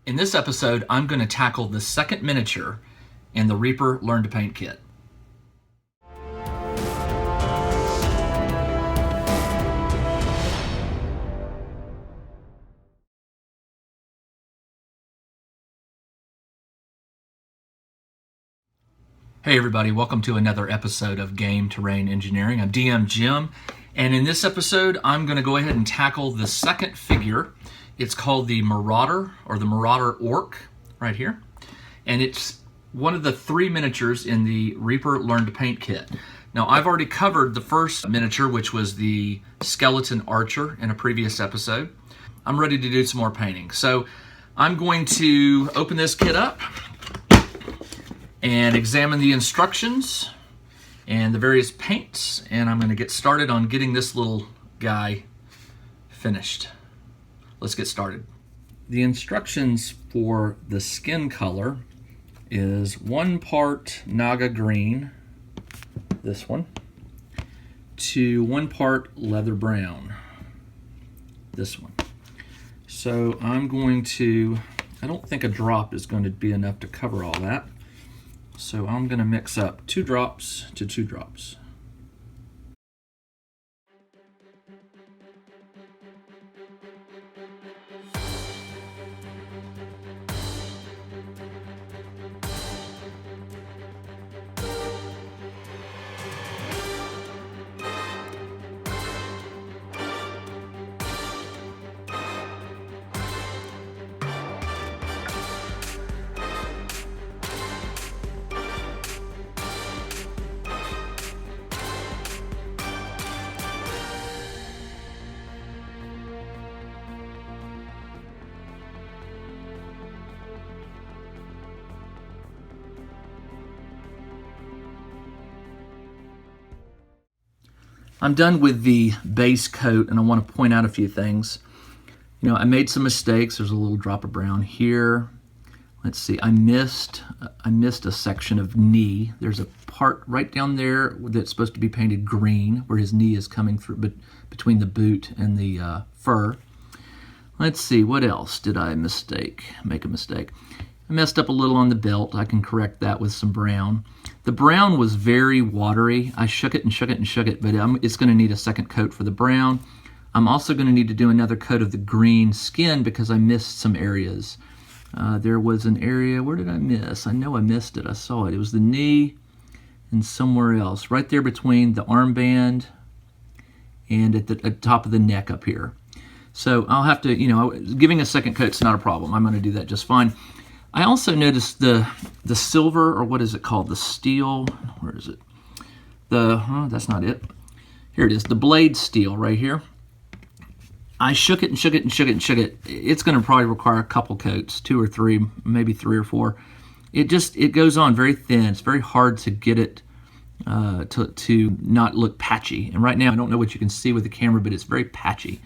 In this episode, I'm going to tackle the second miniature in the Reaper Learn to Paint kit. Hey everybody, welcome to another episode of Game Terrain Engineering. I'm DM Jim, and in this episode, I'm going to go ahead and tackle the second figure. It's called the Marauder, or the Marauder Orc, right here. And it's one of the three miniatures in the Reaper Learn to Paint kit. Now, I've already covered the first miniature, which was the Skeleton Archer, in a previous episode. I'm ready to do some more painting. So I'm going to open this kit up and examine the instructions and the various paints, and I'm going to get started on getting this little guy finished. Let's get started. The instructions for the skin color is 1 part Naga green, this one, to 1 part leather brown, this one. So I'm going to, I don't think a drop is going to be enough to cover all that. So I'm going to mix up 2 drops to 2 drops. I'm done with the base coat, and I want to point out a few things. You know, I made some mistakes. There's a little drop of brown here. Let's see, I missed a section of knee. There's a part right down there that's supposed to be painted green, where his knee is coming through, but between the boot and the fur. Let's see, what else did I make a mistake? I messed up a little on the belt. I can correct that with some brown. The brown was very watery. I shook it and shook it and shook it, but it's going to need a second coat for the brown. I'm also going to need to do another coat of the green skin because I missed some areas. There was an area, where did I miss? I know I missed it. I saw it. It was the knee and somewhere else, right there between the armband and at the top of the neck up here. So I'll have to, you know, giving a second coat's not a problem. I'm going to do that just fine. I also noticed the silver, or what is it called? The steel, where is it? That's not it. Here it is, the blade steel right here. I shook it and shook it and shook it and shook it. It's going to probably require a couple coats, 2 or 3, maybe 3 or 4. It goes on very thin. It's very hard to get it to not look patchy. And right now, I don't know what you can see with the camera, but it's very patchy.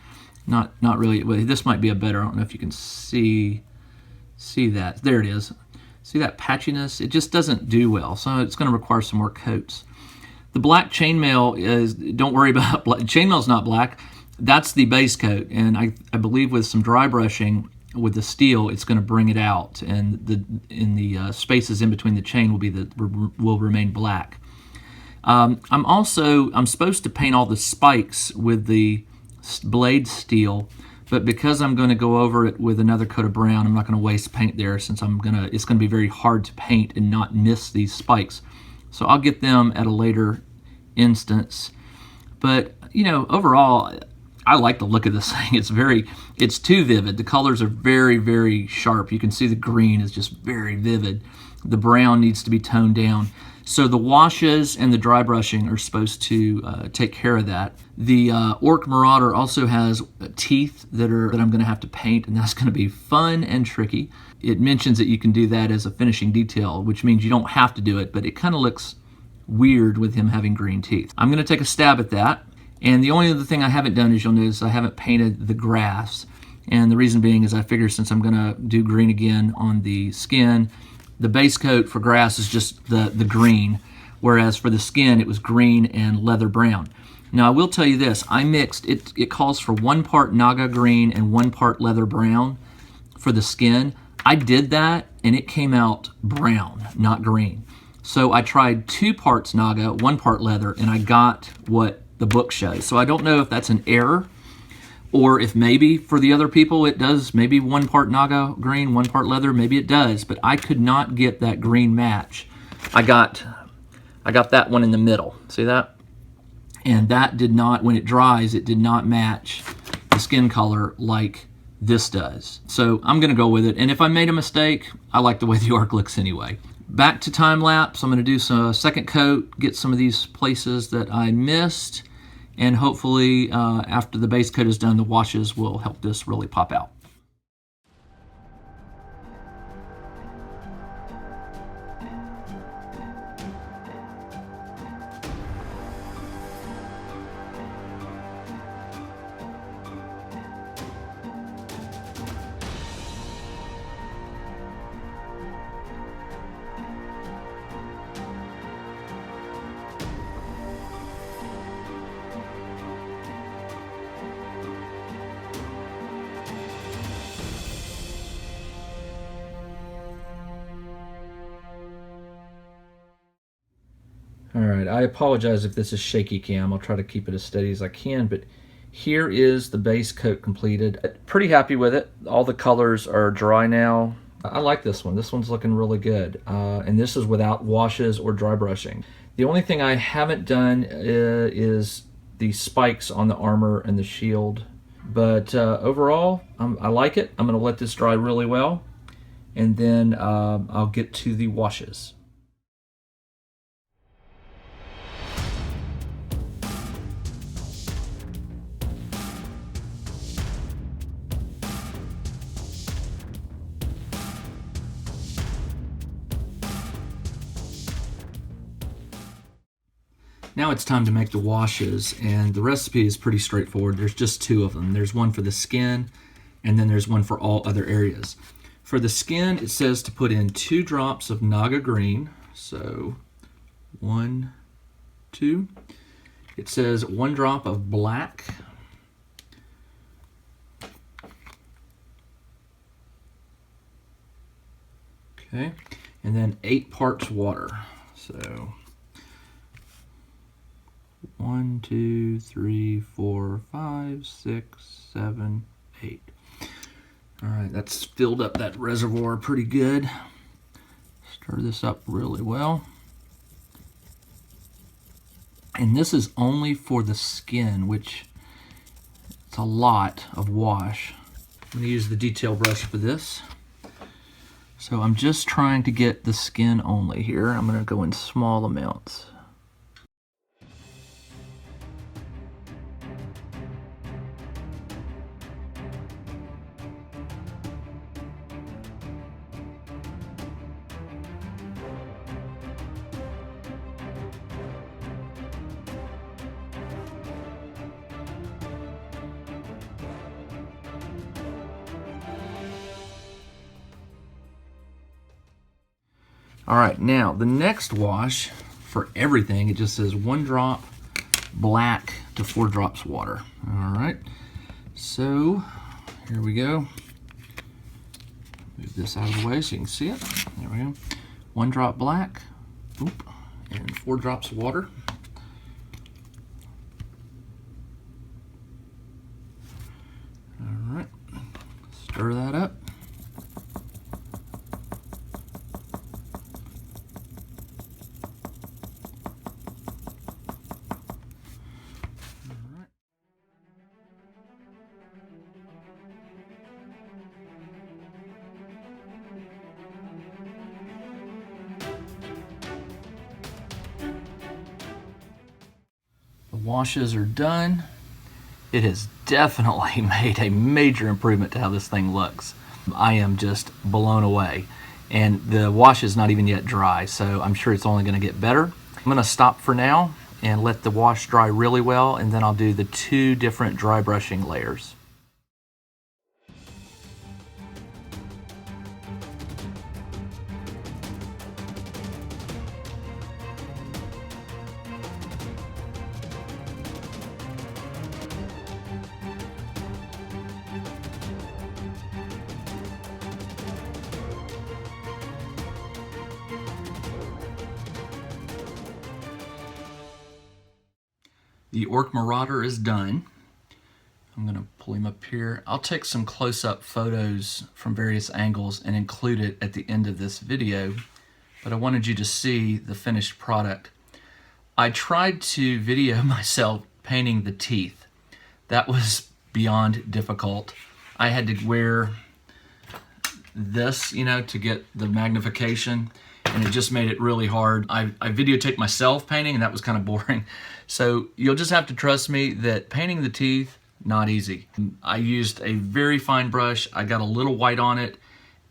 Not really. Well, this might be a better. I don't know if you can see that. There it is. See that patchiness? It just doesn't do well, so it's going to require some more coats. The black chainmail is, don't worry about black. Chainmail's not black. That's the base coat, and I believe with some dry brushing with the steel, it's going to bring it out, and the spaces in between the chain will remain black. I'm supposed to paint all the spikes with the blade steel, but because I'm going to go over it with another coat of brown, I'm not going to waste paint there, since it's going to be very hard to paint and not miss these spikes. So I'll get them at a later instance. But, you know, overall, I like the look of this thing. It's too vivid. The colors are very, very sharp. You can see the green is just very vivid. The brown needs to be toned down. So the washes and the dry brushing are supposed to take care of that. The Orc Marauder also has teeth that I'm going to have to paint, and that's going to be fun and tricky. It mentions that you can do that as a finishing detail, which means you don't have to do it, but it kind of looks weird with him having green teeth. I'm going to take a stab at that, and the only other thing I haven't done is, you'll notice, I haven't painted the grass, and the reason being is I figure since I'm going to do green again on the skin, the base coat for grass is just the green, whereas for the skin it was green and leather brown. Now I will tell you this, I mixed, it calls for 1 part Naga green and 1 part leather brown for the skin. I did that and it came out brown, not green. So I tried 2 parts Naga, 1 part leather, and I got what the book shows. So I don't know if that's an error or if maybe for the other people it does, maybe 1 part Naga green, 1 part leather, maybe it does, but I could not get that green match. I got that one in the middle, see that? And that did not, when it dries, it did not match the skin color like this does. So I'm gonna go with it, and if I made a mistake, I like the way the Orc looks anyway. Back to time lapse, I'm gonna do some second coat, get some of these places that I missed, and hopefully after the base coat is done, the washes will help this really pop out. All right, I apologize if this is shaky cam. I'll try to keep it as steady as I can, but here is the base coat completed. Pretty happy with it. All the colors are dry now. I like this one. This one's looking really good. And this is without washes or dry brushing. The only thing I haven't done is the spikes on the armor and the shield. But overall, I like it. I'm gonna let this dry really well, and then I'll get to the washes. Now it's time to make the washes, and the recipe is pretty straightforward. There's just 2 of them. There's one for the skin, and then there's one for all other areas. For the skin, it says to put in 2 drops of Naga green. So 1, 2. It says 1 drop of black. Okay, and then 8 parts water. So 1, 2, 3, 4, 5, 6, 7, 8. All right, that's filled up that reservoir pretty good. Stir this up really well. And this is only for the skin, which it's a lot of wash. I'm gonna use the detail brush for this. So I'm just trying to get the skin only here. I'm gonna go in small amounts. All right, now the next wash for everything, it just says 1 drop black to 4 drops water. All right, so here we go. Move this out of the way so you can see it. There we go. 1 drop black, oop, and 4 drops of water. All right, stir that up. Washes are done. It has definitely made a major improvement to how this thing looks. I am just blown away, and the wash is not even yet dry, so I'm sure it's only going to get better. I'm going to stop for now and let the wash dry really well, and then I'll do the 2 different dry brushing layers. The Orc Marauder is done. I'm going to pull him up here. I'll take some close-up photos from various angles and include it at the end of this video, but I wanted you to see the finished product. I tried to video myself painting the teeth. That was beyond difficult. I had to wear this, to get the magnification, and it just made it really hard. I videotaped myself painting, and that was kind of boring. So you'll just have to trust me that painting the teeth, not easy. I used a very fine brush. I got a little white on it,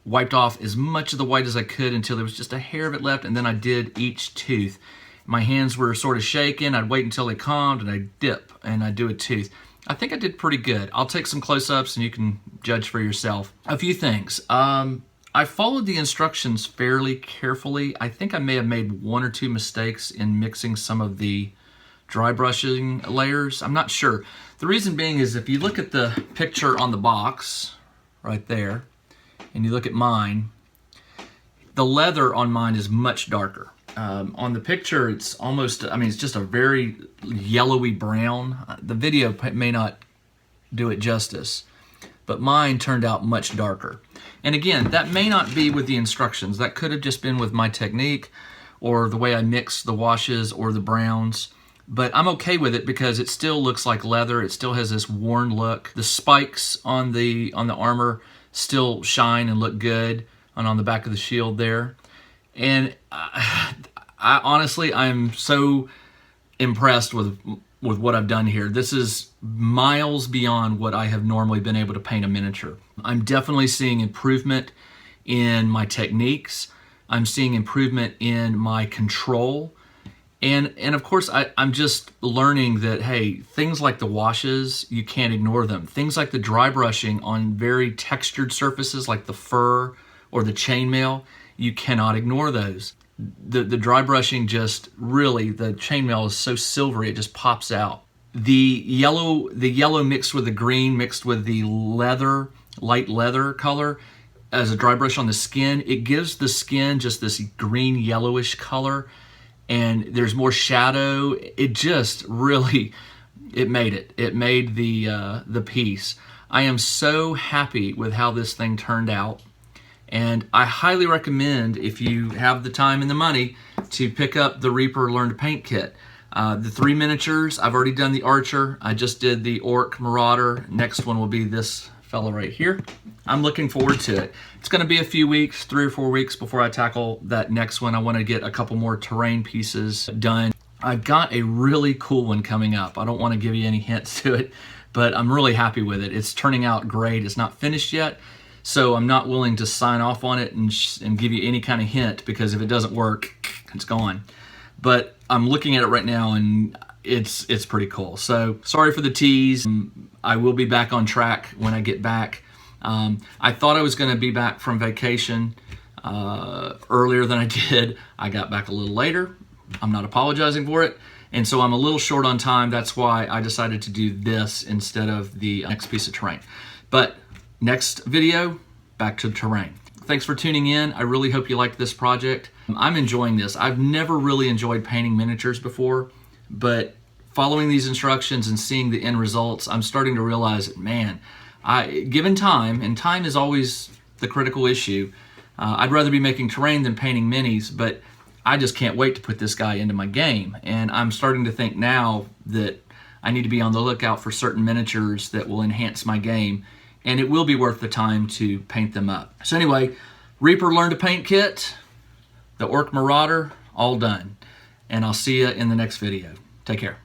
wiped off as much of the white as I could until there was just a hair of it left, and then I did each tooth. My hands were sort of shaking. I'd wait until they calmed, and I'd dip, and I'd do a tooth. I think I did pretty good. I'll take some close-ups, and you can judge for yourself. A few things. I followed the instructions fairly carefully. I think I may have made one or two mistakes in mixing some of the dry brushing layers. I'm not sure. The reason being is if you look at the picture on the box right there, and you look at mine, the leather on mine is much darker. On the picture, it's almost, it's just a very yellowy brown. The video may not do it justice, but mine turned out much darker. And again, that may not be with the instructions. That could have just been with my technique or the way I mixed the washes or the browns. But I'm okay with it because it still looks like leather. It still has this worn look. The spikes on the armor still shine and look good, and on the back of the shield there. And I honestly, I'm so impressed with what I've done here. This is miles beyond what I have normally been able to paint a miniature. I'm definitely seeing improvement in my techniques. I'm seeing improvement in my control. And of course, I'm just learning that, hey, things like the washes, you can't ignore them. Things like the dry brushing on very textured surfaces like the fur or the chainmail, you cannot ignore those. The dry brushing just really, the chainmail is so silvery, it just pops out. The yellow mixed with the green, mixed with the leather, light leather color as a dry brush on the skin, it gives the skin just this green yellowish color. And there's more shadow. It just really, it made it. It made the piece. I am so happy with how this thing turned out. And I highly recommend, if you have the time and the money, to pick up the Reaper Learn to Paint kit. The 3 miniatures, I've already done the Archer. I just did the Orc Marauder. Next one will be this fella right here. I'm looking forward to it. It's going to be a few weeks, 3 or 4 weeks before I tackle that next one. I want to get a couple more terrain pieces done. I've got a really cool one coming up. I don't want to give you any hints to it, but I'm really happy with it. It's turning out great. It's not finished yet, so I'm not willing to sign off on it and give you any kind of hint, because if it doesn't work, it's gone. But I'm looking at it right now, and it's pretty cool. So sorry for the tease. I will be back on track when I get back. I thought I was going to be back from vacation earlier than I did. I got back a little later. I'm not apologizing for it. And so I'm a little short on time. That's why I decided to do this instead of the next piece of terrain. But next video, back to the terrain. Thanks for tuning in. I really hope you liked this project. I'm enjoying this. I've never really enjoyed painting miniatures before, but following these instructions and seeing the end results, I'm starting to realize that, man, given time, and time is always the critical issue, I'd rather be making terrain than painting minis, but I just can't wait to put this guy into my game. And I'm starting to think now that I need to be on the lookout for certain miniatures that will enhance my game, and it will be worth the time to paint them up. So anyway, Reaper Learn to Paint kit, the Orc Marauder, all done. And I'll see you in the next video. Take care.